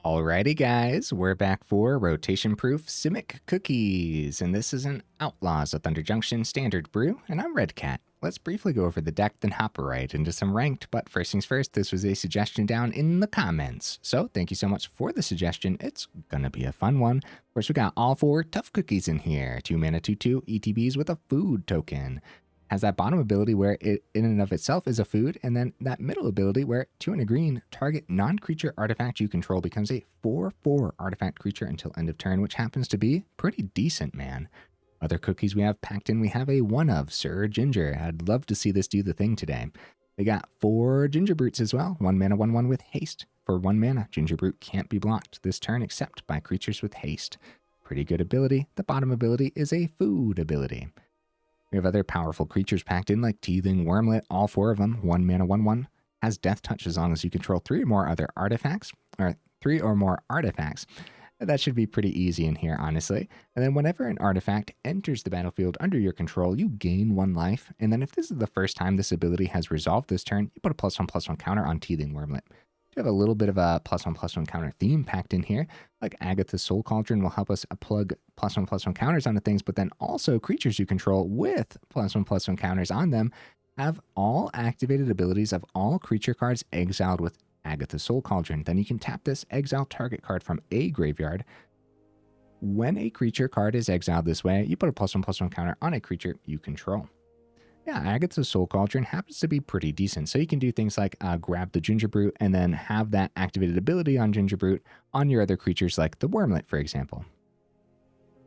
Alrighty guys, we're back for Rotation Proof Simic Cookies, and this is an Outlaws of Thunder Junction Standard brew, and I'm Red Cat. Let's briefly go over the deck, then hop right into some ranked, but first things first, this was a suggestion down in the comments, so thank you so much for the suggestion. It's gonna be a fun one. Of course, we got all 4 tough cookies in here, 2 mana 2/2 ETBs with a food token. Has that bottom ability where it in and of itself is a food, and then that middle ability where 2 and a green, target non-creature artifact you control becomes a 4/4 artifact creature until end of turn, which happens to be pretty decent, man. Other cookies we have packed in, we have a one of Sir Ginger. I'd love to see this do the thing today. We got 4 Gingerbrutes as well, 1 mana 1/1 with haste. For 1 mana, Gingerbrute can't be blocked this turn except by creatures with haste. Pretty good ability. The bottom ability is a food ability. We have other powerful creatures packed in like Teething Wurmlet, all 4 of them, 1 mana 1/1, has death touch as long as you control 3 or more other artifacts, or 3 or more artifacts. That should be pretty easy in here, honestly. And then whenever an artifact enters the battlefield under your control, you gain 1 life. And then if this is the first time this ability has resolved this turn, you put a +1/+1 counter on Teething Wurmlet. You have a little bit of a +1/+1 counter theme packed in here. Like Agatha's Soul Cauldron will help us plug +1/+1 counters onto things, but then also creatures you control with +1/+1 counters on them have all activated abilities of all creature cards exiled with Agatha's Soul Cauldron. Then you can tap this, exile target card from a graveyard. When a creature card is exiled this way, you put a +1/+1 counter on a creature you control. Yeah, Agatha's Soul Cauldron happens to be pretty decent. So you can do things like grab the Gingerbrute and then have that activated ability on Gingerbrute on your other creatures like the Wurmlet, for example.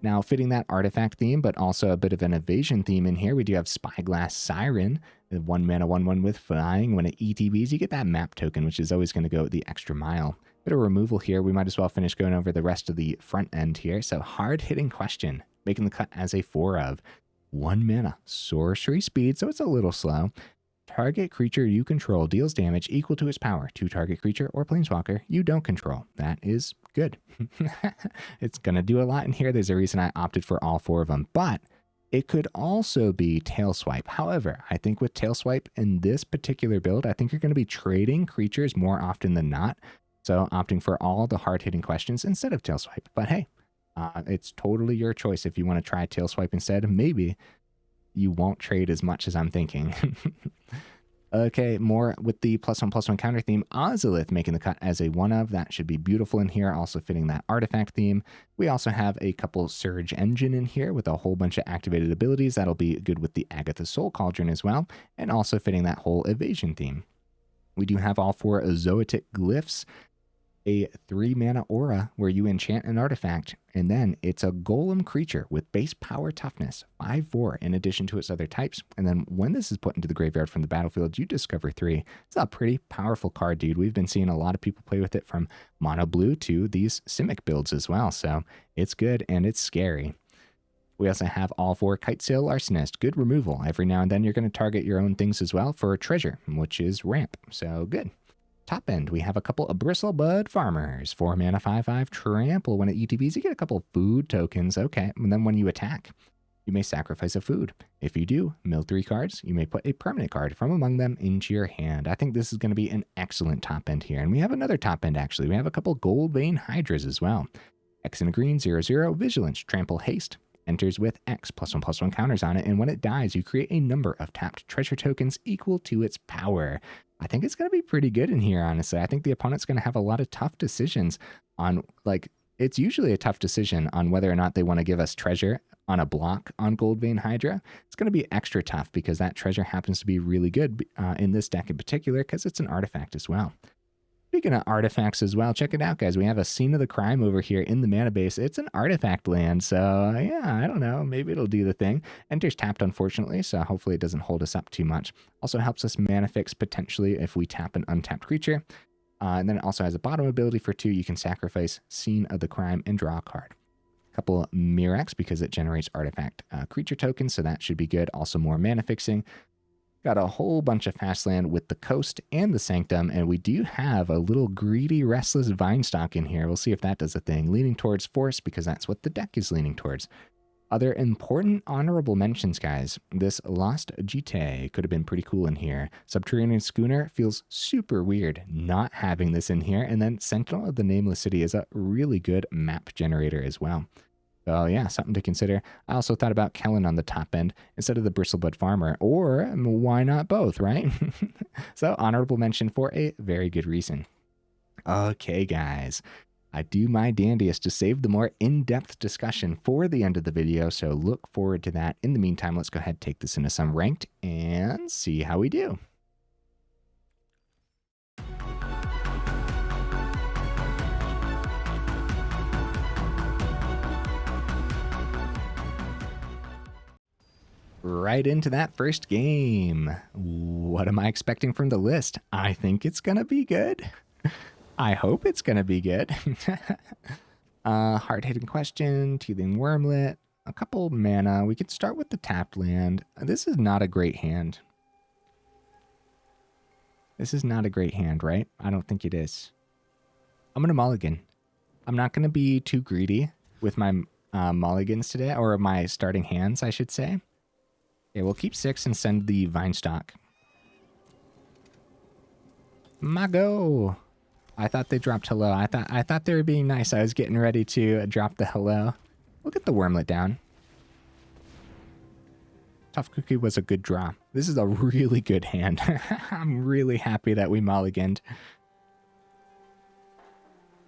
Now, fitting that artifact theme, but also a bit of an evasion theme in here, we do have Spyglass Siren, 1 mana 1/1 with flying. When it ETBs, you get that map token, which is always going to go the extra mile. Bit of removal here. We might as well finish going over the rest of the front end here. So hard-hitting question, making the cut as a 4 of 1 mana, sorcery speed, so it's a little slow. Target creature you control deals damage equal to its power to target creature or planeswalker you don't control. That is good. It's going to do a lot in here. There's a reason I opted for all 4 of them, but it could also be Tail Swipe. However, I think with Tail Swipe in this particular build, I think you're going to be trading creatures more often than not. So opting for all the hard-hitting questions instead of Tail Swipe. But hey, it's totally your choice if you want to try Tail Swipe instead. Maybe you won't trade as much as I'm thinking. Okay, more with the +1/+1 counter theme. Ozolith making the cut as a 1 of. That should be beautiful in here, also fitting that artifact theme. We also have a couple Surge Engine in here with a whole bunch of activated abilities. That'll be good with the Agatha Soul Cauldron as well, and also fitting that whole evasion theme. We do have all 4 Zoetic Glyphs. A 3 mana aura where you enchant an artifact, and then it's a golem creature with base power toughness 5/4 in addition to its other types. And then when this is put into the graveyard from the battlefield, you discover 3. It's a pretty powerful card, dude. We've been seeing a lot of people play with it from mono blue to these Simic builds as well. So it's good and it's scary. We also have all 4 Kitesail Larcenist. Good removal. Every now and then you're going to target your own things as well for treasure, which is ramp. So good. Top end, we have a couple of Bristlebud Farmers, 4 mana 5/5 trample. When it ETBs, you get a couple food tokens. Okay, and then when you attack, you may sacrifice a food. If you do, mill 3 cards. You may put a permanent card from among them into your hand. I think this is going to be an excellent top end here. And we have another top end, actually. We have a couple Goldvein Hydras as well. X and a green, 0/0, Vigilance, Trample, Haste. Enters with X, +1/+1 counters on it. And when it dies, you create a number of tapped treasure tokens equal to its power. I think it's going to be pretty good in here, honestly. I think the opponent's going to have a lot of tough decisions on, like, it's usually a tough decision on whether or not they want to give us treasure on a block on Goldvein Hydra. It's going to be extra tough because that treasure happens to be really good in this deck in particular because it's an artifact as well. Speaking of artifacts as well, check it out, guys. We have a Scene of the Crime over here in the mana base. It's an artifact land, so yeah, I don't know. Maybe it'll do the thing. Enters tapped, unfortunately, so hopefully it doesn't hold us up too much. Also helps us mana fix potentially if we tap an untapped creature. And then it also has a bottom ability for 2. You can sacrifice Scene of the Crime and draw a card. A couple Mirrex because it generates artifact creature tokens, so that should be good. Also more mana fixing. Got a whole bunch of fast land with the Coast and the Sanctum, and we do have a little greedy Restless Vinestalk in here. We'll see if that does a thing. Leaning towards Force because that's what the deck is leaning towards. Other important honorable mentions, guys. This Lost GT could have been pretty cool in here. Subterranean Schooner feels super weird not having this in here. And then Sentinel of the Nameless City is a really good map generator as well. So yeah, something to consider. I also thought about Kellen on the top end instead of the Bristlebud Farmer. Or why not both, right? So honorable mention for a very good reason. Okay, guys. I do my dandiest to save the more in-depth discussion for the end of the video, so look forward to that. In the meantime, let's go ahead and take this into some ranked and see how we do. Right into that first game. What am I expecting from the list? I think it's gonna be good. I hope it's gonna be good. Hard-hitting question, Teething Wurmlet, a couple mana. We could start with the tapped land. This is not a great hand. This is not a great hand, right? I don't think it is. I'm gonna mulligan. I'm not gonna be too greedy with my mulligans today, or my starting hands, I should say. Okay, we'll keep 6 and send the Vinestalk. Mago! I thought they dropped hello. I thought they were being nice. I was getting ready to drop the hello. We'll get the Wurmlet down. Tough Cookie was a good draw. This is a really good hand. I'm really happy that we mulliganed.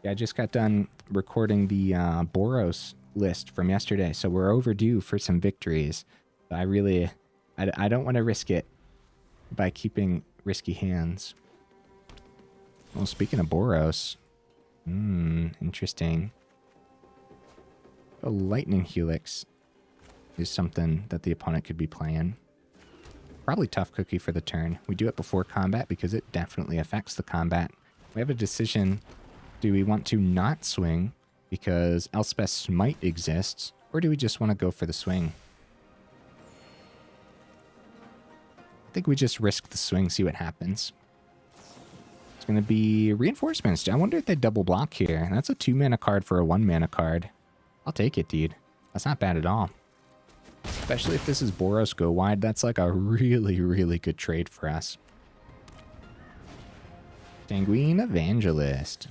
Yeah, I just got done recording the Boros list from yesterday, so we're overdue for some victories. I don't want to risk it by keeping risky hands. Well, speaking of Boros, interesting. A Lightning Helix is something that the opponent could be playing. Probably Tough Cookie for the turn. We do it before combat because it definitely affects the combat. We have a decision. Do we want to not swing because Elspeth's Smite exists, or do we just want to go for the swing? I think we just risk the swing, see what happens. It's going to be Reinforcements. I wonder if they double block here. That's a 2-mana card for a 1-mana card. I'll take it, dude. That's not bad at all. Especially if this is Boros Go Wide. That's like a really, really good trade for us. Sanguine Evangelist.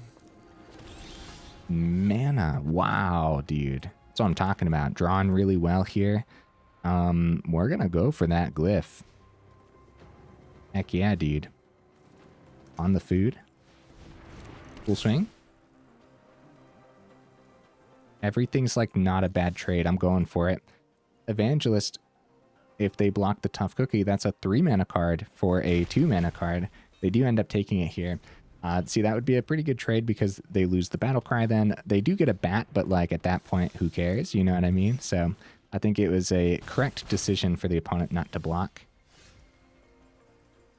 Mana. Wow, dude. That's what I'm talking about. Drawn really well here. We're going to go for that glyph. Heck yeah, dude. On the food. Full swing. Everything's like not a bad trade. I'm going for it. Evangelist, if they block the Tough Cookie, that's a 3-mana card for a 2-mana card. They do end up taking it here. See, that would be a pretty good trade because they lose the battle cry then. They do get a bat, but like at that point, who cares? You know what I mean? So I think it was a correct decision for the opponent not to block.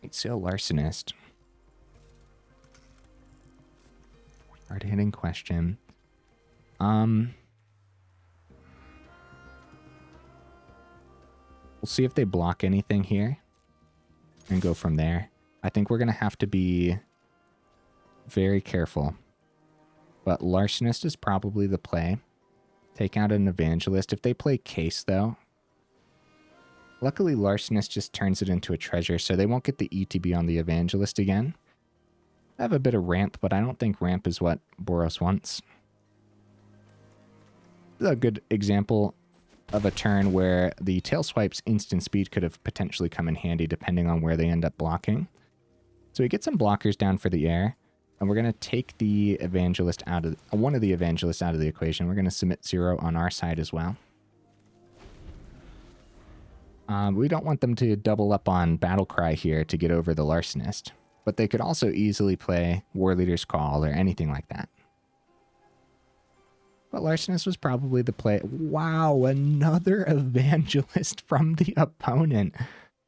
Kitesail Larcenist. Hard-hitting question. We'll see if they block anything here and go from there. I think we're going to have to be very careful. But Larcenist is probably the play. Take out an Evangelist. If they play Case, though, luckily Larcenist just turns it into a treasure, so they won't get the ETB on the Evangelist again. I have a bit of ramp, but I don't think ramp is what Boros wants. This is a good example of a turn where the Tail Swipe's instant speed could have potentially come in handy depending on where they end up blocking. So we get some blockers down for the air, and we're going to take the Evangelist out of one of the Evangelists out of the equation. We're going to submit 0 on our side as well. We don't want them to double up on Battlecry here to get over the Larcenist, but they could also easily play War Leader's Call or anything like that. But Larcenist was probably the play. Wow, another Evangelist from the opponent.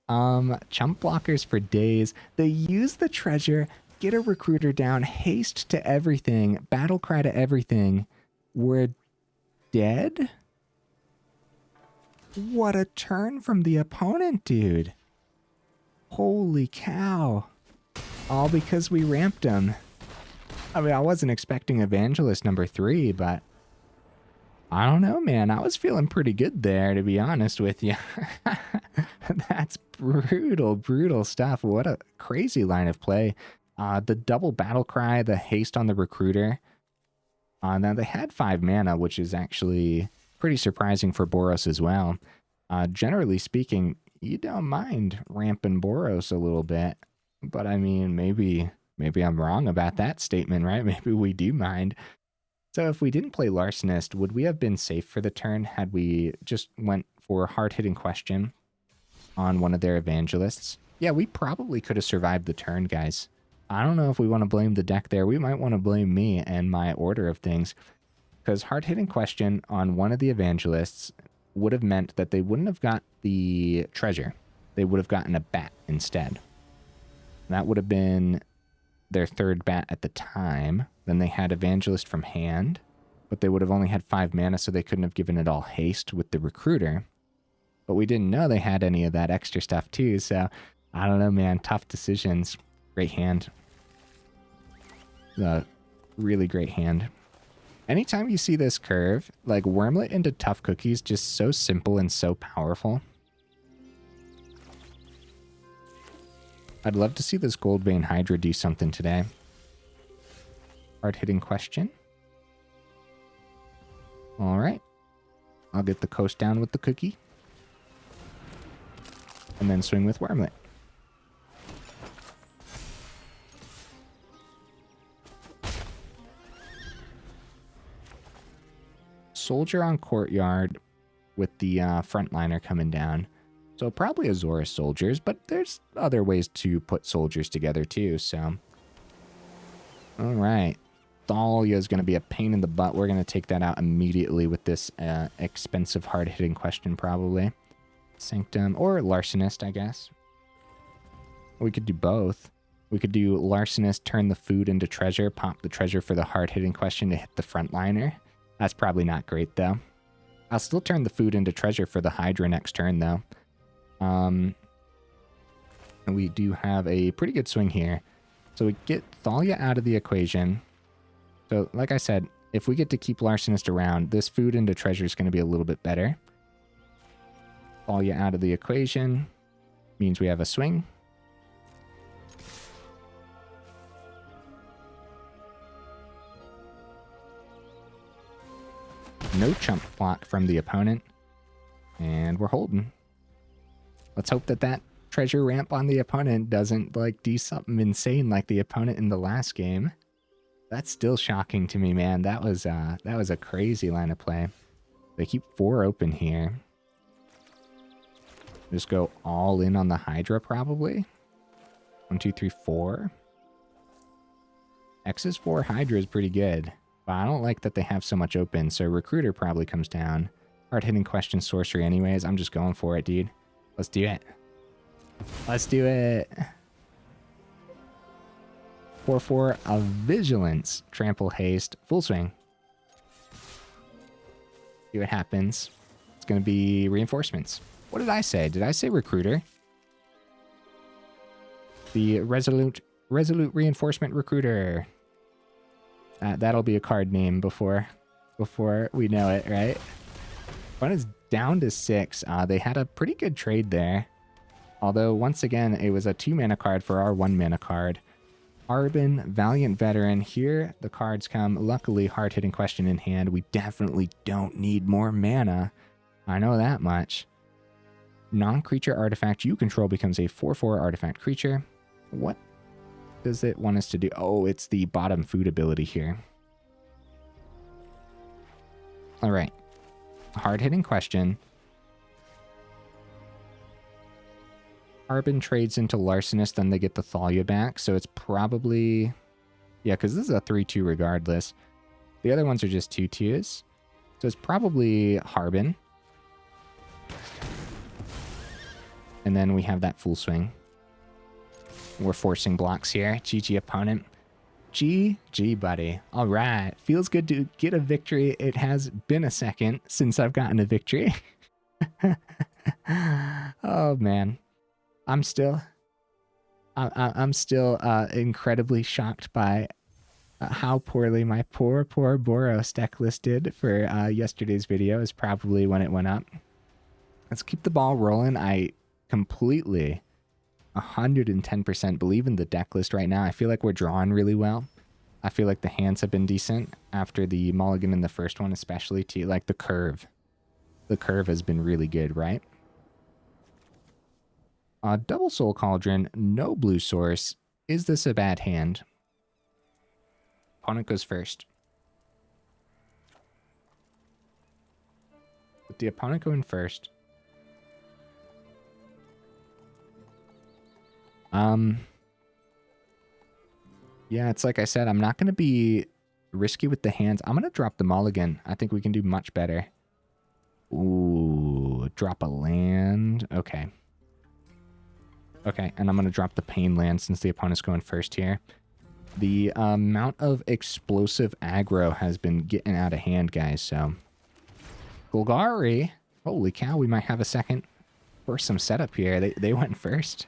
Chump blockers for days. They use the treasure, get a recruiter down, haste to everything, battle cry to everything. We're dead? What a turn from the opponent, dude. Holy cow. All because we ramped him. I mean, I wasn't expecting Evangelist number 3, but I don't know, man. I was feeling pretty good there, to be honest with you. That's brutal, brutal stuff. What a crazy line of play. The double battle cry, the haste on the recruiter. Now they had 5 mana, which is actually pretty surprising for Boros as well. Generally speaking, you don't mind ramping Boros a little bit. But I mean, maybe I'm wrong about that statement, right? Maybe we do mind. So if we didn't play Larcenist, would we have been safe for the turn had we just went for a hard-hitting question on one of their evangelists? Yeah, we probably could have survived the turn, guys. I don't know if we want to blame the deck there. We might want to blame me and my order of things, because hard-hitting question on one of the evangelists would have meant that they wouldn't have got the treasure. They would have gotten a bat instead. That would have been their 3rd bat at the time. Then they had Evangelist from hand, but they would have only had 5 mana, so they couldn't have given it all haste with the recruiter. But we didn't know they had any of that extra stuff too, so I don't know, man. Tough decisions. Great hand. Really great hand. Anytime you see this curve, like Wurmlet into Tough Cookies, just so simple and so powerful. I'd love to see this Goldvein Hydra do something today. Hard-hitting question. All right. I'll get the coast down with the cookie. And then swing with Wurmlet. Soldier on Courtyard with the frontliner coming down. So probably Azorius soldiers, but there's other ways to put soldiers together too, so. All right. Thalia is going to be a pain in the butt. We're going to take that out immediately with this expensive hard-hitting question probably. Sanctum, or Larcenist, I guess. We could do both. We could do Larcenist, turn the food into treasure, pop the treasure for the hard-hitting question to hit the frontliner. That's probably not great, though. I'll still turn the food into treasure for the Hydra next turn, though. And we do have a pretty good swing here. So we get Thalia out of the equation. So, like I said, if we get to keep Larcenist around, this food into treasure is going to be a little bit better. Thalia out of the equation means we have a swing. No chump block from the opponent. And we're holding. Let's hope that that treasure ramp on the opponent doesn't like do something insane like the opponent in the last game. That's still shocking to me, man. That was a crazy line of play. They keep 4 open here. Just go all in on the Hydra probably. 1, 2, 3, 4. X's 4 Hydra is pretty good. But I don't like that they have so much open, so Recruiter probably comes down. Hard-hitting question sorcery anyways. I'm just going for it, dude. Let's do it. Let's do it. 4/4 of Vigilance. Trample haste. Full swing. See what happens. It's going to be reinforcements. What did I say? Did I say Recruiter? The Resolute Reinforcement Recruiter. That'll be a card name before we know it, right? One is down to 6. They had a pretty good trade there. Although, once again, it was a 2-mana card for our 1-mana card. Arbin, Valiant Veteran. Here, the cards come. Luckily, hard-hitting question in hand. We definitely don't need more mana. I know that much. Non-creature artifact you control becomes a 4/4 artifact creature. What does it want us to do? Oh, it's the bottom food ability here. All right. Hard-hitting question. Arbin trades into Larcenist, then they get the Thalia back, so it's probably... Yeah, because this is a 3/2 regardless. The other ones are just 2/2s. So it's probably Harbin. And then we have that full swing. We're forcing blocks here. GG opponent. GG, buddy. All right. Feels good to get a victory. It has been a second since I've gotten a victory. Oh, man. I'm still incredibly shocked by How poorly my poor Boros deck listed for yesterday's video is probably when it went up. Let's keep the ball rolling. I completely 110% believe in the deck list right now. I feel like we're drawing really well. I feel like the hands have been decent after the mulligan in the first one, especially to like the curve. The curve has been really good, right? Double Soul Cauldron, no blue source. Is this a bad hand? Opponent goes first. With the opponent going first. Yeah, it's like I said, I'm not going to be risky with the hands. I'm going to drop the mulligan. I think we can do much better. Ooh, drop a land. Okay. Okay, and I'm going to drop the pain land since the opponent's going first here. The amount of explosive aggro has been getting out of hand, guys, so... Golgari! Holy cow, we might have a second for some setup here. They went first.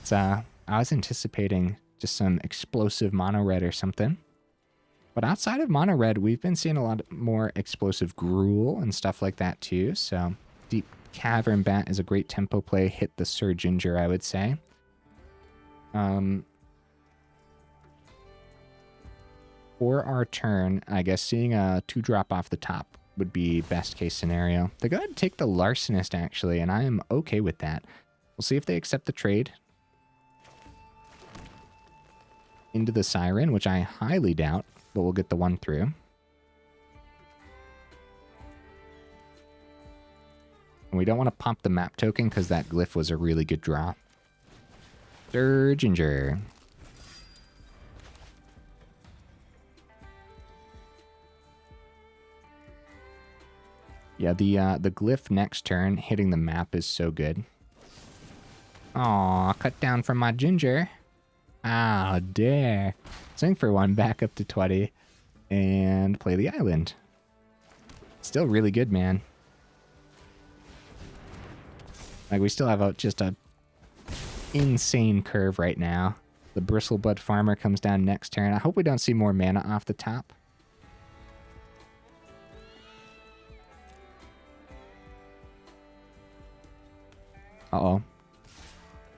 So, I was anticipating just some explosive mono red or something. But outside of mono red, we've been seeing a lot more explosive gruel and stuff like that too. So Deep Cavern Bat is a great tempo play. Hit the Sir Ginger, I would say. For our turn, I guess seeing a 2-drop off the top would be best case scenario. They go ahead and take the Larcenist actually, and I am okay with that. We'll see if they accept the trade. Into the Siren, which I highly doubt, but we'll get the one through. And we don't want to pop the map token because that glyph was a really good draw. Sir Ginger. Yeah, the glyph next turn hitting the map is so good. Aw, cut down from my Ginger. Ah, dare. Swing for 1, back up to 20, and play the island. Still really good, man. Like, we still have just a insane curve right now. The Bristlebud Farmer comes down next turn. I hope we don't see more mana off the top. Uh-oh.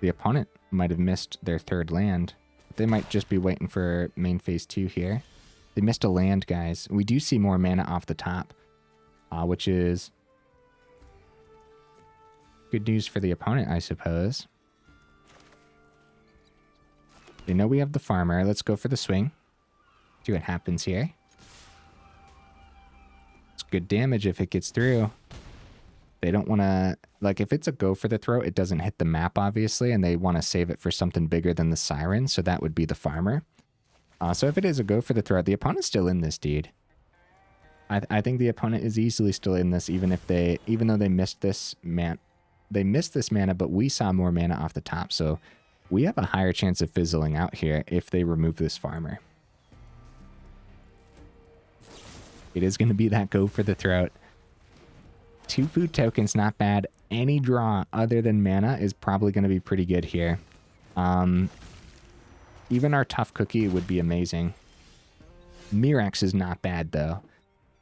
The opponent might have missed their third land. They might just be waiting for main phase 2 here. They missed a land, guys. We do see more mana off the top, which is good news for the opponent, I suppose. They know we have the farmer. Let's go for the swing. See what happens here. It's good damage if it gets through. They don't want to... Like, if it's a go for the throw, it doesn't hit the map, obviously, and they want to save it for something bigger than the Siren, so that would be the farmer. So if it is a go for the throw, the opponent's still in this, dude. I think the opponent is easily still in this, even though they missed this mana, but we saw more mana off the top, so we have a higher chance of fizzling out here if they remove this farmer. It is going to be that go for the throat. 2 food tokens, not bad. Any draw other than mana is probably going to be pretty good here. Even our tough cookie would be amazing. Mirrex is not bad, though.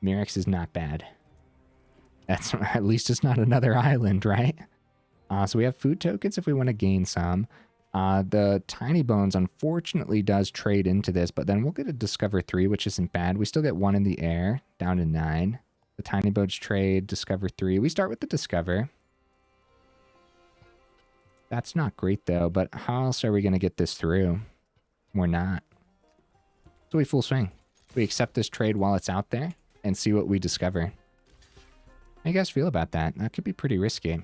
Mirrex is not bad. That's at least it's not another island, right? So we have food tokens if we want to gain some. The Tiny Bones, unfortunately, does trade into this, but then we'll get a Discover 3, which isn't bad. We still get 1 in the air, down to 9. The Tiny Bones trade, Discover 3. We start with the Discover. That's not great, though, but how else are we going to get this through? We're not. So we full swing. We accept this trade while it's out there and see what we discover. How do you guys feel about that? That could be pretty risky.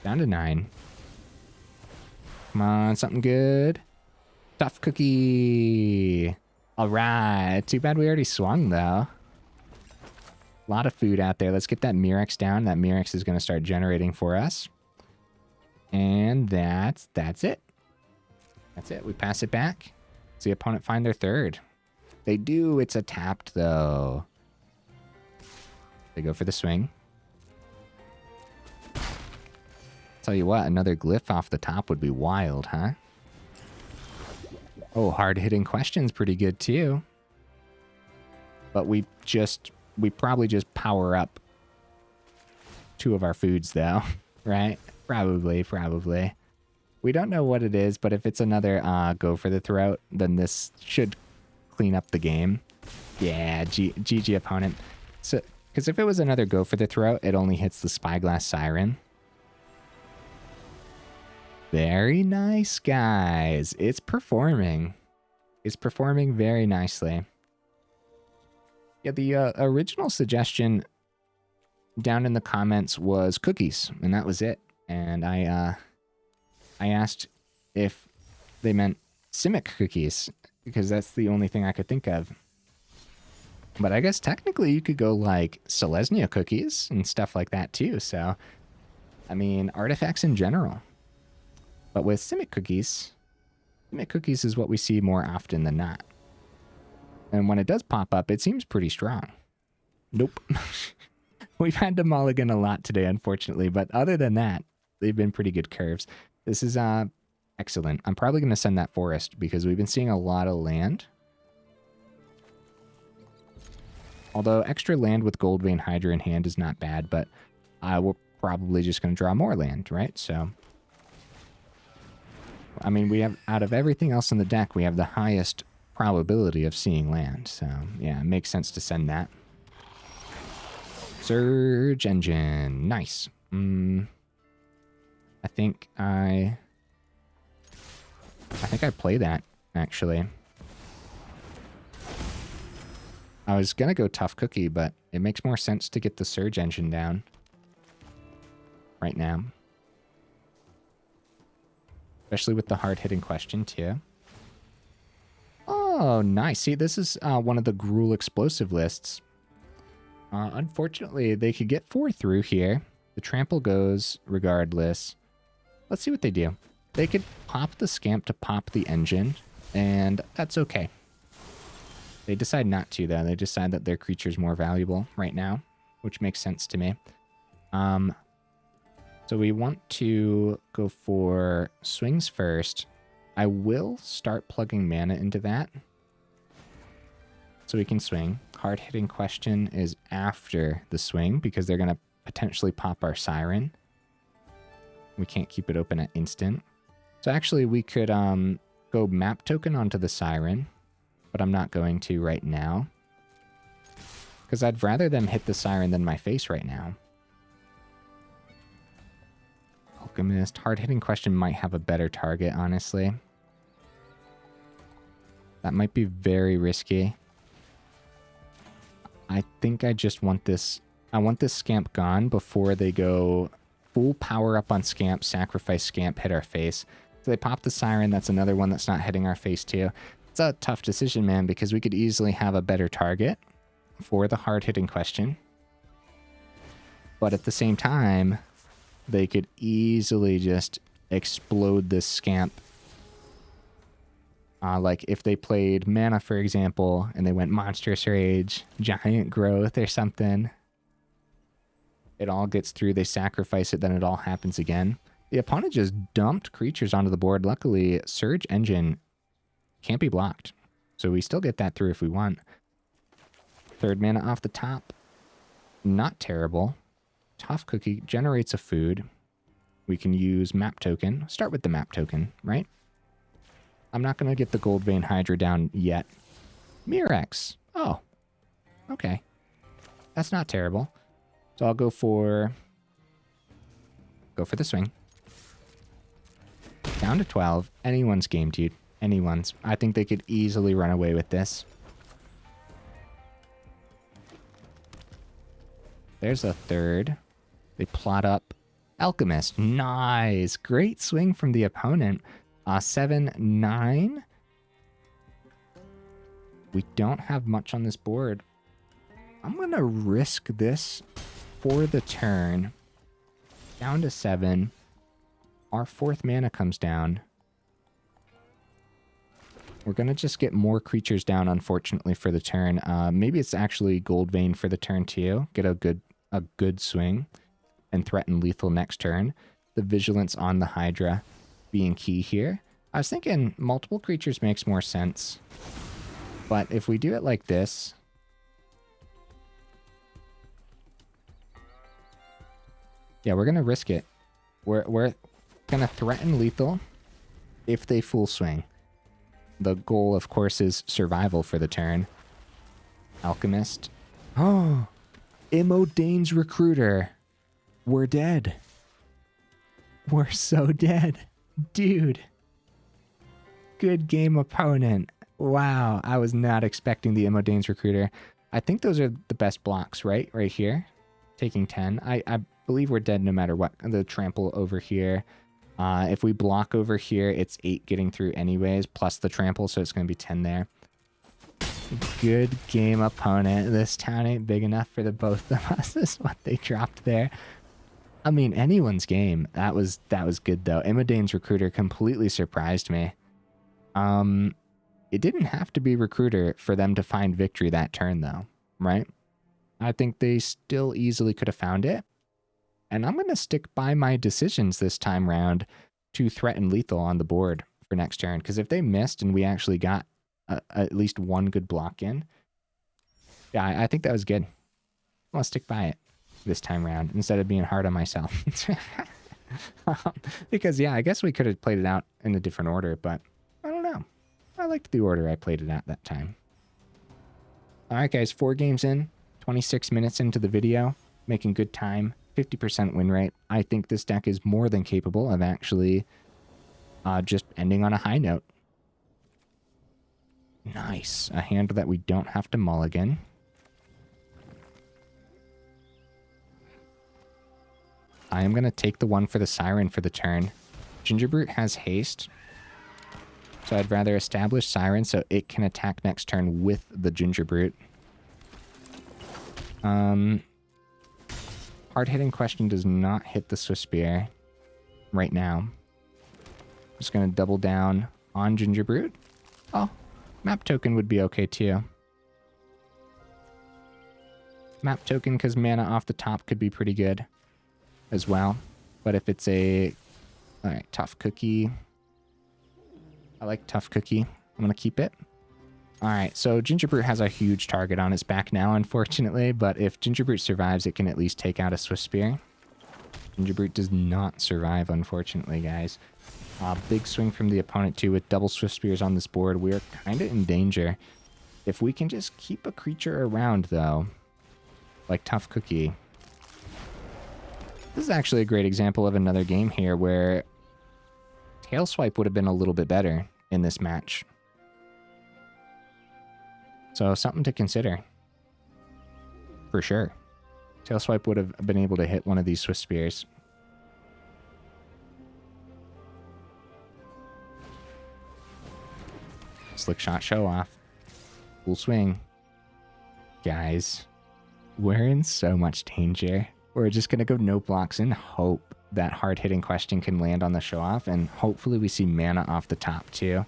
Down to 9. Come on, something good. Tough cookie. All right. Too bad we already swung, though. A lot of food out there. Let's get that Mirrex down. That Mirrex is going to start generating for us. And that's it. That's it. We pass it back. Does the opponent find their third? They do. It's a tapped, though. They go for the swing. Tell you what, another glyph off the top would be wild, huh? Oh, hard-hitting question's pretty good too. But we probably just power up 2 of our foods though, right? Probably. We don't know what it is, but if it's another go for the throat, then this should clean up the game. Yeah, GG opponent. So, because if it was another go for the throat, it only hits the Spyglass Siren. Very nice, guys. It's performing. It's performing very nicely. Yeah, the original suggestion down in the comments was cookies, and that was it. And I asked if they meant Simic cookies, because that's the only thing I could think of. But I guess technically you could go like Selesnya cookies and stuff like that too. So, I mean, artifacts in general. But with Simic cookies is what we see more often than not. And when it does pop up, it seems pretty strong. Nope. We've had to mulligan a lot today, unfortunately. But other than that, they've been pretty good curves. This is excellent. I'm probably going to send that forest because we've been seeing a lot of land. Although extra land with Goldvein Hydra in hand is not bad, but we're probably just going to draw more land, right? So, I mean, we have, out of everything else in the deck, we have the highest probability of seeing land. So, yeah, it makes sense to send that. Surge Engine. Nice. I think I play that, actually. I was going to go Tough Cookie, but it makes more sense to get the Surge Engine down right now. Especially with the hard-hitting question, too. Oh, nice. See, this is one of the Gruul explosive lists. Unfortunately, they could get 4 through here. The trample goes regardless. Let's see what they do. They could pop the Scamp to pop the engine, and that's okay. They decide not to, though. They decide that their creature's more valuable right now, which makes sense to me. So we want to go for swings first. I will start plugging mana into that so we can swing. Hard-hitting question is after the swing because they're going to potentially pop our Siren. We can't keep it open at instant. So actually we could go map token onto the Siren, but I'm not going to right now because I'd rather them hit the Siren than my face right now. Alchemist. Hard-hitting question might have a better target, honestly. That might be very risky. I think I just want this. I want this Scamp gone before they go full power up on Scamp, sacrifice Scamp, hit our face. So they pop the Siren. That's another one that's not hitting our face too. It's a tough decision, man, because we could easily have a better target for the hard-hitting question. But at the same time, they could easily just explode this Scamp. Like if they played Mana, for example, and they went Monstrous Rage, Giant Growth or something. It all gets through, they sacrifice it, then it all happens again. The opponent just dumped creatures onto the board. Luckily, Surge Engine can't be blocked. So we still get that through if we want. 3rd mana off the top. Not terrible. Tough Cookie generates a food. We can use map token. Start with the map token, right? I'm not going to get the Goldvein Hydra down yet. Mirrex. Oh, okay. That's not terrible. So I'll go for the swing. Down to 12. Anyone's game, dude. Anyone's. I think they could easily run away with this. There's a 3rd. They plot up Alchemist. Nice. Great swing from the opponent. 7-9. We don't have much on this board. I'm going to risk this for the turn. Down to 7. Our 4th mana comes down. We're going to just get more creatures down, unfortunately, for the turn. Maybe it's actually Goldvein for the turn, too. Get a good swing and threaten lethal next turn. The Vigilance on the Hydra being key here. I was thinking multiple creatures makes more sense. But if we do it like this... Yeah, we're going to risk it. We're going to threaten lethal if they full swing. The goal, of course, is survival for the turn. Alchemist. Oh! Imodane's Recruiter. We're dead. We're so dead. Dude. Good game, opponent. Wow, I was not expecting the Imodane's Recruiter. I think those are the best blocks, right? Right here. Taking 10. I believe we're dead no matter what. The trample over here. If we block over here, it's 8 getting through anyways, plus the trample, so it's going to be 10 there. Good game, opponent. This town ain't big enough for the both of us, is what they dropped there. I mean, anyone's game. That was good, though. Imodane's Recruiter completely surprised me. It didn't have to be Recruiter for them to find victory that turn, though, right? I think they still easily could have found it. And I'm going to stick by my decisions this time round to threaten lethal on the board for next turn. Because if they missed and we actually got at least one good block in, yeah, I think that was good. I want to stick by it this time round instead of being hard on myself. Because, yeah, I guess we could have played it out in a different order, but I don't know. I liked the order I played it at that time. All right, guys, 4 games in, 26 minutes into the video, making good time. 50% win rate. I think this deck is more than capable of actually just ending on a high note. Nice. A hand that we don't have to mulligan. I am going to take the one for the Siren for the turn. Gingerbrute has haste. So I'd rather establish Siren so it can attack next turn with the Gingerbrute. Hard-hitting question does not hit the Swiftspear right now. Just going to double down on Gingerbrute. Oh, map token would be okay too. Map token because mana off the top could be pretty good as well. But if it's a... Alright, Tough Cookie. I like Tough Cookie. I'm going to keep it. Alright, so Gingerbrute has a huge target on its back now, unfortunately, but if Gingerbrute survives, it can at least take out a Swiftspear. Gingerbrute does not survive, unfortunately, guys. Big swing from the opponent, too, with double Swiftspears on this board. We're kind of in danger. If we can just keep a creature around, though, like Tough Cookie. This is actually a great example of another game here where Tail Swipe would have been a little bit better in this match. So something to consider. For sure. Tail Swipe would have been able to hit one of these Swiftspears. Slick Shot Show Off. Full swing. Guys, we're in so much danger. We're just going to go no blocks and hope that hard-hitting question can land on the Show Off, and hopefully we see mana off the top too.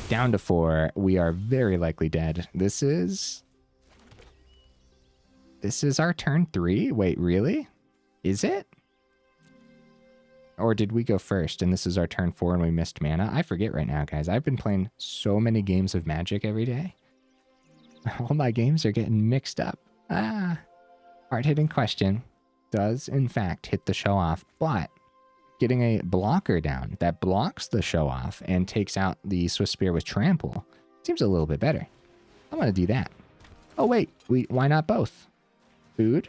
Down to 4. We are very likely dead. This is our turn 3? Wait, really? Is it? Or did we go first and this is our turn 4 and we missed mana? I forget right now, guys. I've been playing so many games of Magic every day. All my games are getting mixed up. Hard-hitting question does, in fact, hit the Show Off, but getting a blocker down that blocks the Show Off and takes out the Swiftspear with Trample seems a little bit better. I'm going to do that. Oh, wait. Why not both? Food.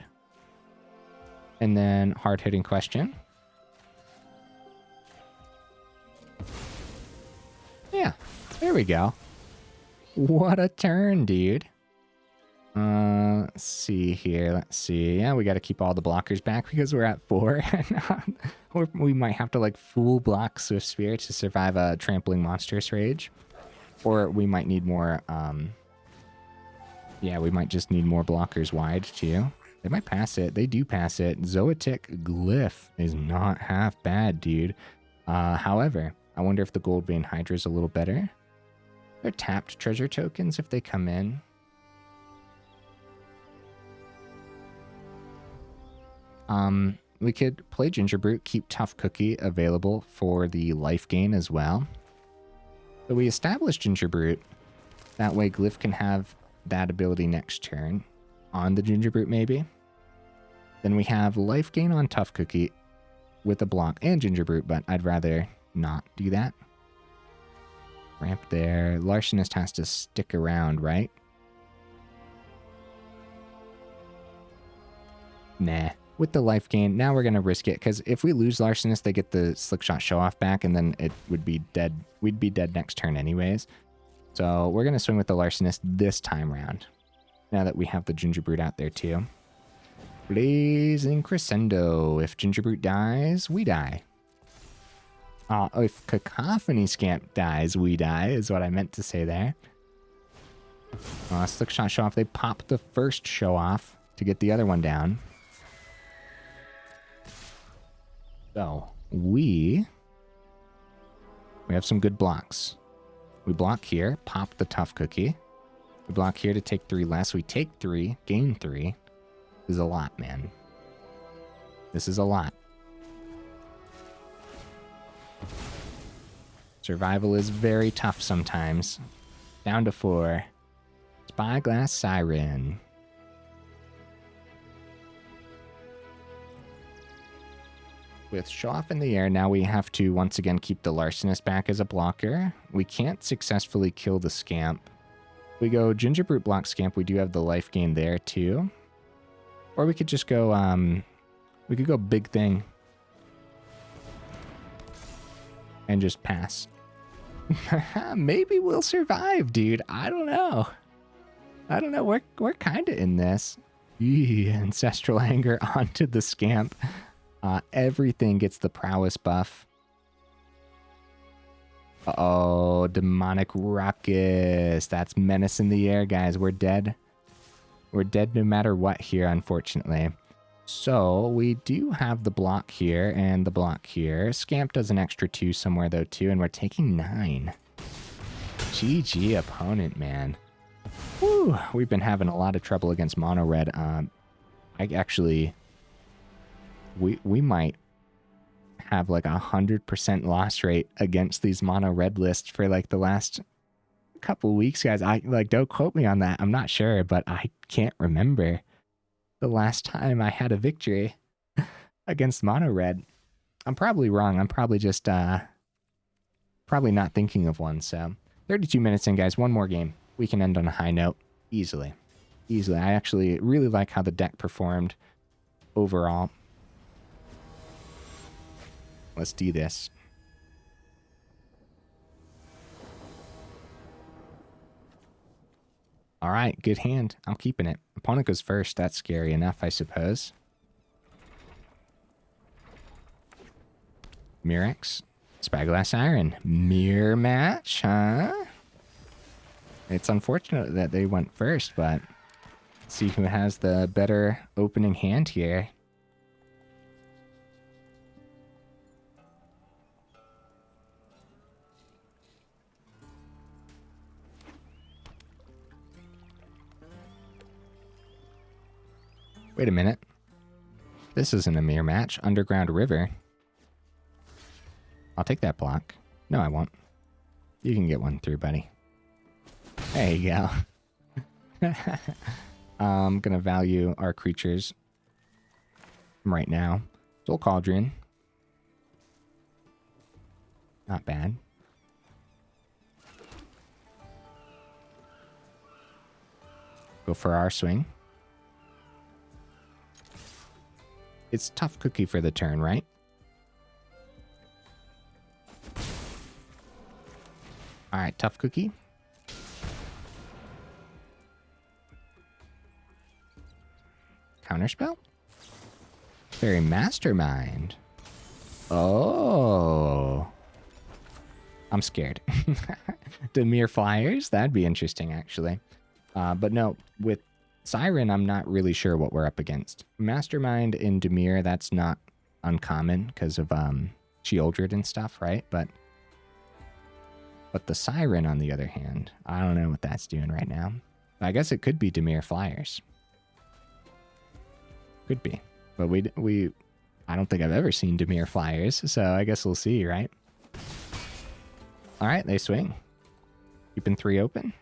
And then hard-hitting question. Yeah, there we go. What a turn, dude. Let's see here. Let's see. Yeah, we got to keep all the blockers back because we're at 4. Or we might have to like full block Swiftspear to survive a trampling monstrous rage. Or we might need more, yeah, we might just need more blockers wide too. They might pass it. They do pass it. Zoetic Glyph is not half bad, dude. However, I wonder if the Goldvein Hydra is a little better. They're tapped treasure tokens if they come in. we could play Gingerbrute, keep Tough Cookie available for the life gain as well. So we establish Gingerbrute. That way Glyph can have that ability next turn on the Gingerbrute maybe. Then we have life gain on Tough Cookie with a block and Gingerbrute, but I'd rather not do that. Ramp there. Larcenist has to stick around, right? Nah. With the life gain, now we're going to risk it, because if we lose Larcenist, they get the Slickshot Show-Off back, and then it would be dead. We'd be dead next turn anyways. So we're going to swing with the Larcenist this time round, now that we have the Gingerbrute out there too. Blazing Crescendo. If Gingerbrute dies, we die. If Cacophony Scamp dies, we die, is what I meant to say there. Slickshot Show-Off. They pop the first Show-Off to get the other one down. So, we have some good blocks. We block here, pop the Tough Cookie. We block here to take 3 less. We take 3, gain 3. This is a lot, man. This is a lot. Survival is very tough sometimes. Down to 4. Spyglass Siren. With Show-Off in the air, now we have to once again keep the Larcenist back as a blocker. We can't successfully kill the Scamp. We go Gingerbrute block Scamp, we do have the life gain there too. Or we could just go, we could go Big Thing. And just pass. Maybe we'll survive, dude. I don't know. I don't know. We're kind of in this. Ancestral Anger onto the Scamp. Everything gets the prowess buff. Uh-oh, Demonic Ruckus. That's Menace in the air, guys. We're dead. We're dead no matter what here, unfortunately. So, we do have the block here and the block here. Scamp does an extra 2 somewhere, though, too, and we're taking 9. GG opponent, man. Whew, we've been having a lot of trouble against Mono Red. We might have like 100% loss rate against these Mono Red lists for like the last couple weeks, guys. Don't quote me on that. I'm not sure, but I can't remember the last time I had a victory against Mono Red. I'm probably wrong. I'm probably just probably not thinking of one. So 32 minutes in, guys. One more game. We can end on a high note easily. Easily. I actually really like how the deck performed overall. Let's do this. All right, good hand. I'm keeping it. Opponent goes first. That's scary enough, I suppose. Mirrex, Spyglass Siren. Mirror match, huh? It's unfortunate that they went first, but let's see who has the better opening hand here. Wait a minute. This isn't a mirror match. Underground River. I'll take that block. No, I won't. You can get one through, buddy. There you go. I'm going to value our creatures right now. Soul Cauldron. Not bad. Go for our swing. It's Tough Cookie for the turn, right? Alright, Tough Cookie. Counterspell? Fairy Mastermind. Oh. I'm scared. Dimir Flyers? That'd be interesting, actually. But no, with Siren, I'm not really sure what we're up against. Mastermind in Dimir, that's not uncommon because of Sheoldred and stuff, right? But the Siren, on the other hand, I don't know what that's doing right now. I guess it could be Dimir Flyers. Could be. But we I don't think I've ever seen Dimir flyers, so I guess we'll see, right? All right, they swing. Keeping 3 open.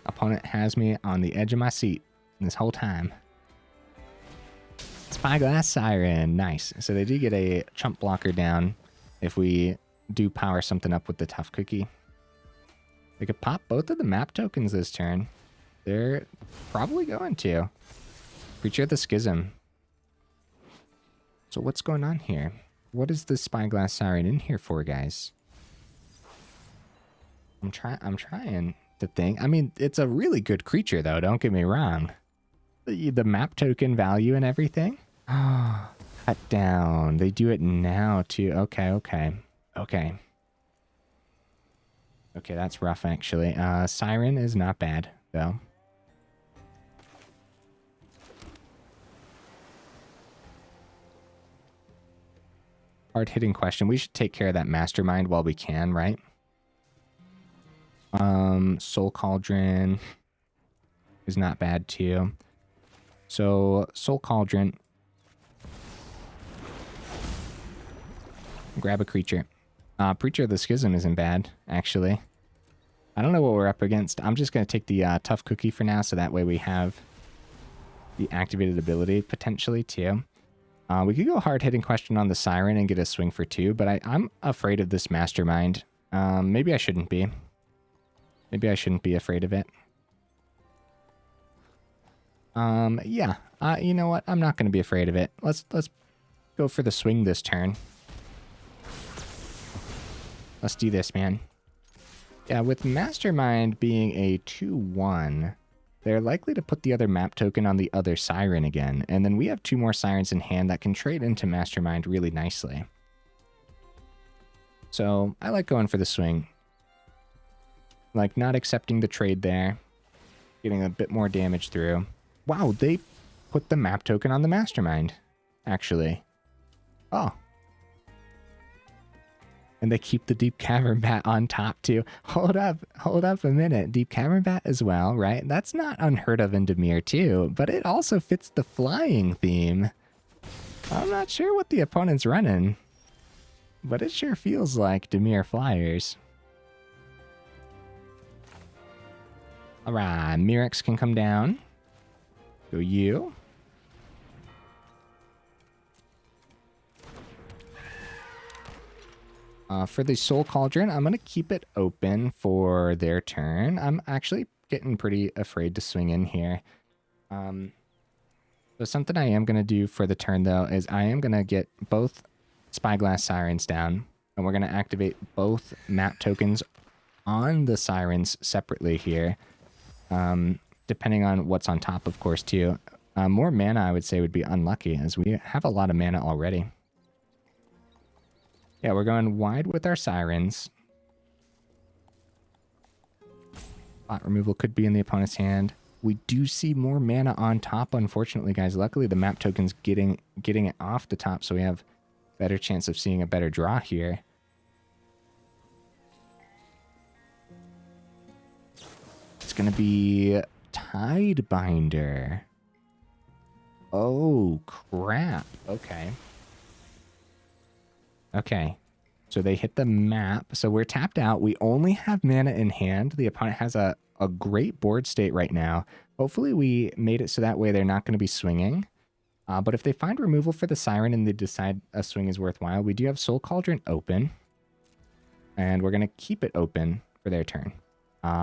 Opponent has me on the edge of my seat this whole time. Spyglass Siren, nice. So they do get a chump blocker down if we do power something up with the Tough Cookie. They could pop both of the map tokens this turn. They're probably going to. Creature of the Schism. So what's going on here? What is the Spyglass Siren in here for, guys? I'm trying to think. I mean, it's a really good creature, though. Don't get me wrong. The map token value and everything. Cut down. They do it now, too. Okay. Okay, that's rough, actually. Siren is not bad, though. Hard-hitting question. We should take care of that Mastermind while we can, right? Soul Cauldron is not bad, too. So, Soul Cauldron. Grab a creature. Preacher of the Schism isn't bad, actually. I don't know what we're up against. I'm just going to take the Tough Cookie for now, so that way we have the activated ability, potentially, too. We could go hard-hitting question on the Siren and get a swing for 2, but I'm afraid of this Mastermind. Maybe I shouldn't be. Maybe I shouldn't be afraid of it. Yeah. You know what? I'm not going to be afraid of it. Let's go for the swing this turn. Let's do this, man. Yeah, with Mastermind being a 2/1, they're likely to put the other map token on the other Siren again, and then we have 2 more Sirens in hand that can trade into Mastermind really nicely. So, I like going for the swing. Like, not accepting the trade there. Getting a bit more damage through. Wow, they put the map token on the Mastermind, actually. Oh. And they keep the Deep Cavern Bat on top, too. Hold up a minute. Deep Cavern Bat as well, right? That's not unheard of in Dimir, too, but it also fits the flying theme. I'm not sure what the opponent's running, but it sure feels like Dimir Flyers. Alright, Mirrex can come down. Go you. For the Soul Cauldron, I'm going to keep it open for their turn. I'm actually getting pretty afraid to swing in here. So something I am going to do for the turn, though, is I am going to get both Spyglass Sirens down. And we're going to activate both map tokens on the Sirens separately here. Depending on what's on top, of course, too. More mana, I would say, would be unlucky, as we have a lot of mana already. Yeah, we're going wide with our Sirens. Spot removal could be in the opponent's hand. We do see more mana on top, unfortunately, guys. Luckily, the map token's getting it off the top, so we have better chance of seeing a better draw here. It's going to be Tidebinder. Oh, crap. Okay. Okay. So they hit the map. So we're tapped out. We only have mana in hand. The opponent has a great board state right now. Hopefully we made it so that way they're not going to be swinging. But if they find removal for the Siren and they decide a swing is worthwhile, we do have Soul Cauldron open. And we're going to keep it open for their turn.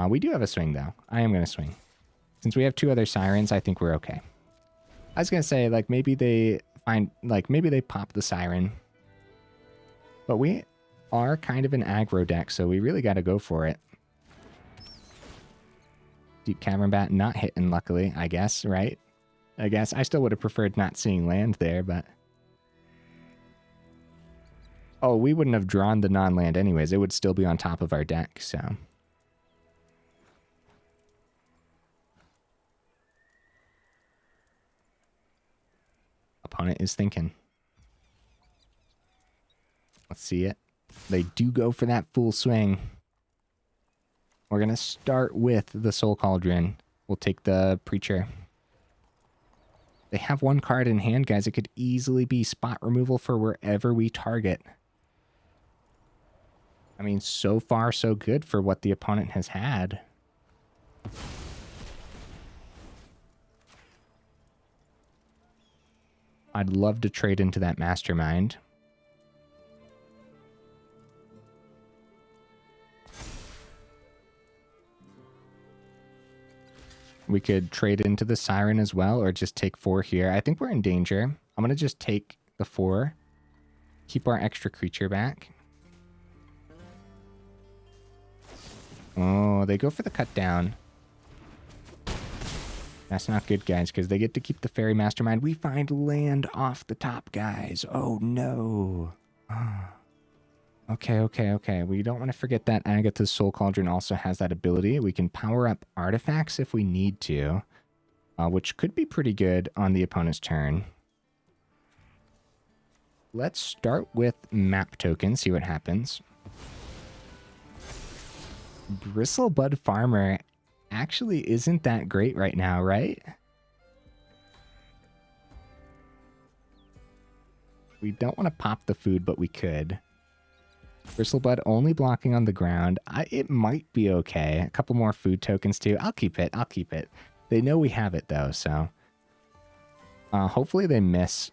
We do have a swing, though. I am going to swing. Since we have 2 other Sirens, I think we're okay. I was going to say, like, maybe they pop the Siren. But we are kind of an aggro deck, so we really got to go for it. Deep Cavern Bat not hitting, luckily, I guess, right? I guess I still would have preferred not seeing land there, but... Oh, we wouldn't have drawn the non-land anyways. It would still be on top of our deck, so... Opponent is thinking. Let's see it. They do go for that full swing. We're going to start with the Soul Cauldron. We'll take the Preacher. They have one card in hand, guys. It could easily be spot removal for wherever we target. I mean, so far, so good for what the opponent has had. I'd love to trade into that Mastermind. We could trade into the Siren as well, or just take 4 here. I think we're in danger. I'm going to just take the 4. Keep our extra creature back. Oh, they go for the cut down. That's not good, guys, because they get to keep the Fairy Mastermind. We find land off the top, guys. Oh, no. Okay. We don't want to forget that Agatha's Soul Cauldron also has that ability. We can power up artifacts if we need to, which could be pretty good on the opponent's turn. Let's start with map token, see what happens. Bristlebud Farmer actually isn't that great right now, right? We don't want to pop the food, but we could. Bristlebud only blocking on the ground. It might be okay. A couple more food tokens too. I'll keep it. They know we have it though, so hopefully they miss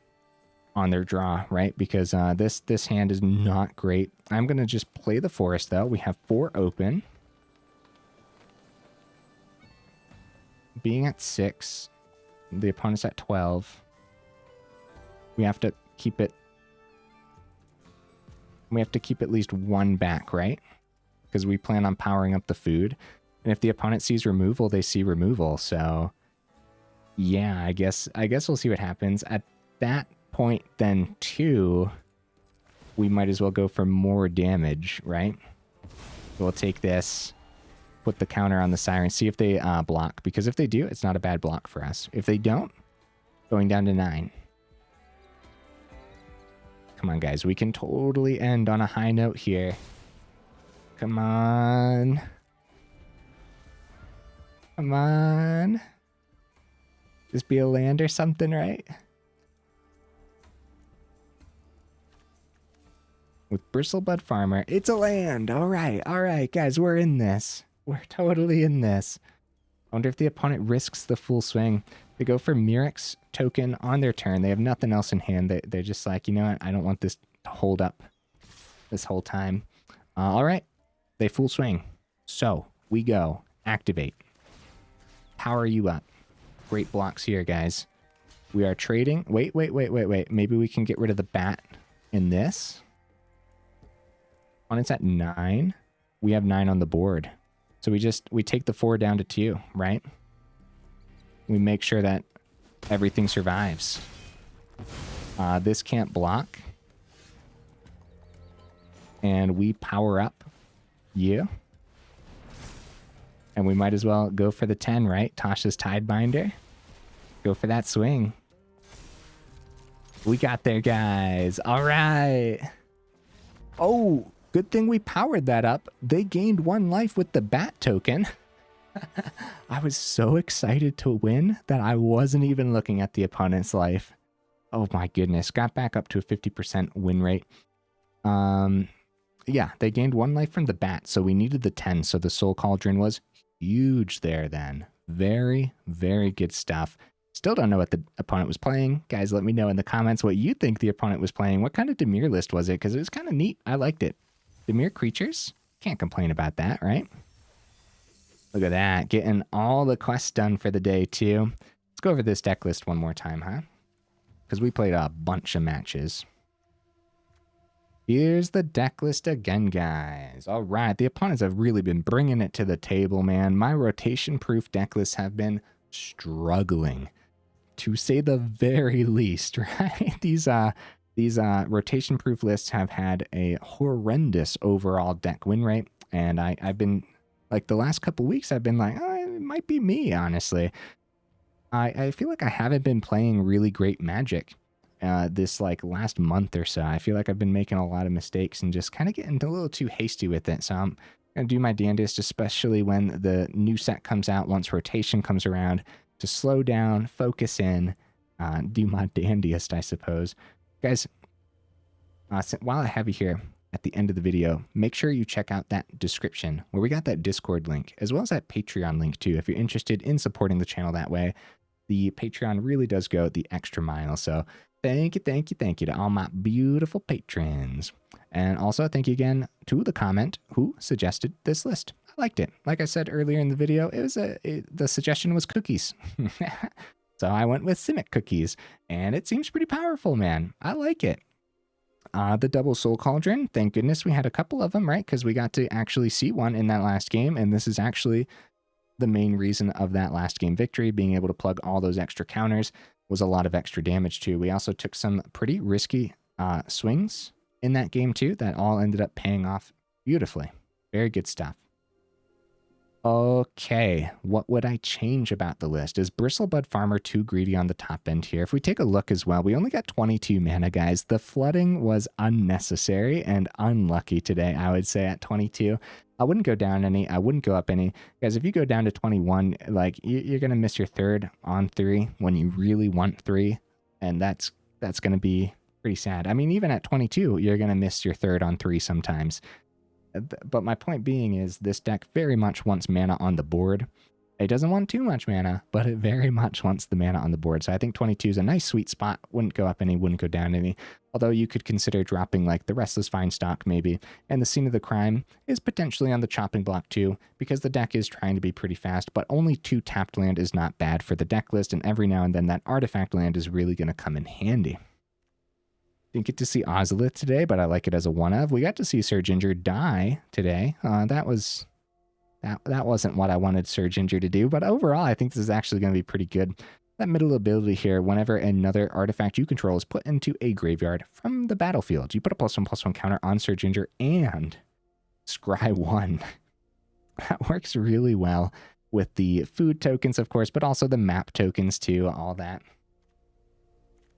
on their draw, right? Because this hand is not great. I'm gonna just play the forest though. We have 4 open. Being at 6, the opponent's at 12. We have to keep it. We have to keep at least 1 back, right? Because we plan on powering up the food. And if the opponent sees removal, they see removal. So, yeah, I guess we'll see what happens. At that point, then, too, we might as well go for more damage, right? We'll take this, put the counter on the Siren, see if they block. Because if they do, it's not a bad block for us. If they don't, going down to 9. Come on, guys. We can totally end on a high note here. Come on. Come on. Just be a land or something, right? With Bristlebud Farmer, it's a land. All right, guys. We're in this. We're totally in this. I wonder if the opponent risks the full swing. They go for Mirrex token on their turn. They have nothing else in hand. They're just like, you know what? I don't want this to hold up this whole time. All right. They full swing. So we go. Activate. Power you up. Great blocks here, guys. We are trading. Wait. Maybe we can get rid of the bat in this. When it's at 9, we have 9 on the board. So we take the 4 down to 2, right? We make sure that everything survives. This can't block. And we power up you. And we might as well go for the 10, right? Tasha's Tidebinder. Go for that swing. We got there, guys. All right. Oh, good thing we powered that up. They gained 1 life with the bat token. I was so excited to win that I wasn't even looking at the opponent's life. Oh my goodness. Got back up to a 50% win rate. Yeah, they gained 1 life from the bat, so we needed the 10, so the Soul Cauldron was huge there then. Very, very good stuff. Still don't know what the opponent was playing. Guys, let me know in the comments what you think the opponent was playing. What kind of Dimir list was it? Because it was kind of neat. I liked it. Dimir creatures? Can't complain about that, right? Look at that. Getting all the quests done for the day, too. Let's go over this deck list one more time, huh? Because we played a bunch of matches. Here's the deck list again, guys. All right. The opponents have really been bringing it to the table, man. My rotation-proof deck lists have been struggling, to say the very least, right? These rotation-proof lists have had a horrendous overall deck win rate, and I've been, like, the last couple weeks, I've been like, oh, it might be me, honestly. I feel like I haven't been playing really great Magic this, like, last month or so. I feel like I've been making a lot of mistakes and just kind of getting a little too hasty with it, so I'm going to do my damnedest, especially when the new set comes out, once rotation comes around, to slow down, focus in, do my dandiest, I suppose. Guys, while I have you here at the end of the video, make sure you check out that description where we got that Discord link, as well as that Patreon link too, if you're interested in supporting the channel that way. The Patreon really does go the extra mile. So thank you to all my beautiful patrons. And also thank you again to the comment who suggested this list. I liked it. Like I said earlier in the video, the suggestion was cookies. So I went with Simic cookies, and it seems pretty powerful, man. I like it. The double soul cauldron, thank goodness we had a couple of them, right? Because we got to actually see one in that last game, and this is actually the main reason of that last game victory. Being able to plug all those extra counters was a lot of extra damage too. We also took some pretty risky swings in that game too that all ended up paying off beautifully. Very good stuff. Okay, what would I change about the list? Is Bristlebud Farmer too greedy on the top end here? If we take a look as well, we only got 22 mana, guys. The flooding was unnecessary and unlucky today, I would say, at 22. I wouldn't go down any. I wouldn't go up any. Guys, if you go down to 21, like, you're going to miss your third on 3 when you really want 3, and that's going to be pretty sad. I mean, even at 22, you're going to miss your third on 3 sometimes. But my point being is this deck very much wants mana on the board. It doesn't want too much mana, but it very much wants the mana on the board. So I think 22 is a nice sweet spot. Wouldn't go up any, wouldn't go down any. Although you could consider dropping like the Restless Vinestalk maybe. And the Scene of the Crime is potentially on the chopping block too, because the deck is trying to be pretty fast, but only 2 tapped land is not bad for the deck list. And every now and then that artifact land is really going to come in handy. Didn't get to see Ozolith today, but I like it as a one of. We got to see Sir Ginger die today. That wasn't what I wanted Sir Ginger to do, but overall, I think this is actually going to be pretty good. That middle ability here, whenever another artifact you control is put into a graveyard from the battlefield, you put a +1/+1 counter on Sir Ginger and scry 1. That works really well with the food tokens, of course, but also the map tokens too, all that.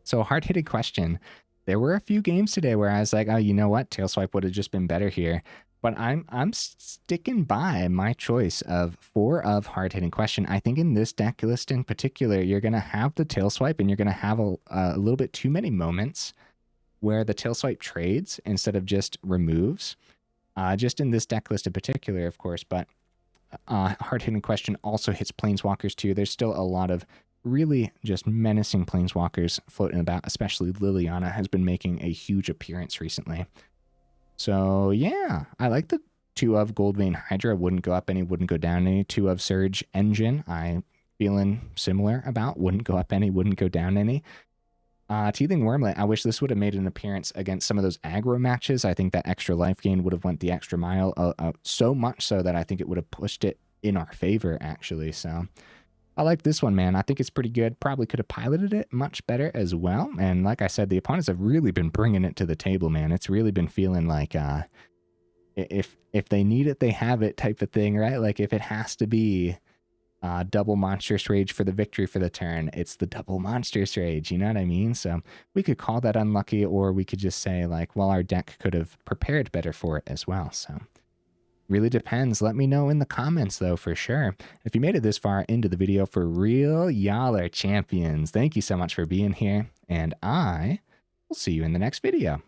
So, hard-hitting question. There were a few games today where I was like, oh, you know what? Tail Swipe would have just been better here. But I'm sticking by my choice of 4 of hard-hitting question. I think in this deck list in particular, you're going to have the Tail Swipe, and you're going to have a little bit too many moments where the Tail Swipe trades instead of just removes. Just in this deck list in particular, of course. But hard-hitting question also hits Planeswalkers too. There's still a lot of really just menacing planeswalkers floating about, especially Liliana has been making a huge appearance recently. So yeah, I like the 2 of Goldvein Hydra. Wouldn't go up any, wouldn't go down any. 2 of Surge Engine, I'm feeling similar about. Wouldn't go up any, wouldn't go down any. Teething Wurmlet, I wish this would have made an appearance against some of those aggro matches. I think that extra life gain would have went the extra mile, so much so that I think it would have pushed it in our favor, actually. So I like this one, man. I think it's pretty good. Probably could have piloted it much better as well. And like I said, the opponents have really been bringing it to the table, man. It's really been feeling like if they need it, they have it type of thing, right? Like if it has to be double Monstrous Rage for the victory for the turn, it's the double Monstrous Rage, you know what I mean? So we could call that unlucky, or we could just say like, well, our deck could have prepared better for it as well. So really depends. Let me know in the comments, though, for sure. If you made it this far into the video, for real, y'all are champions. Thank you so much for being here, and I will see you in the next video.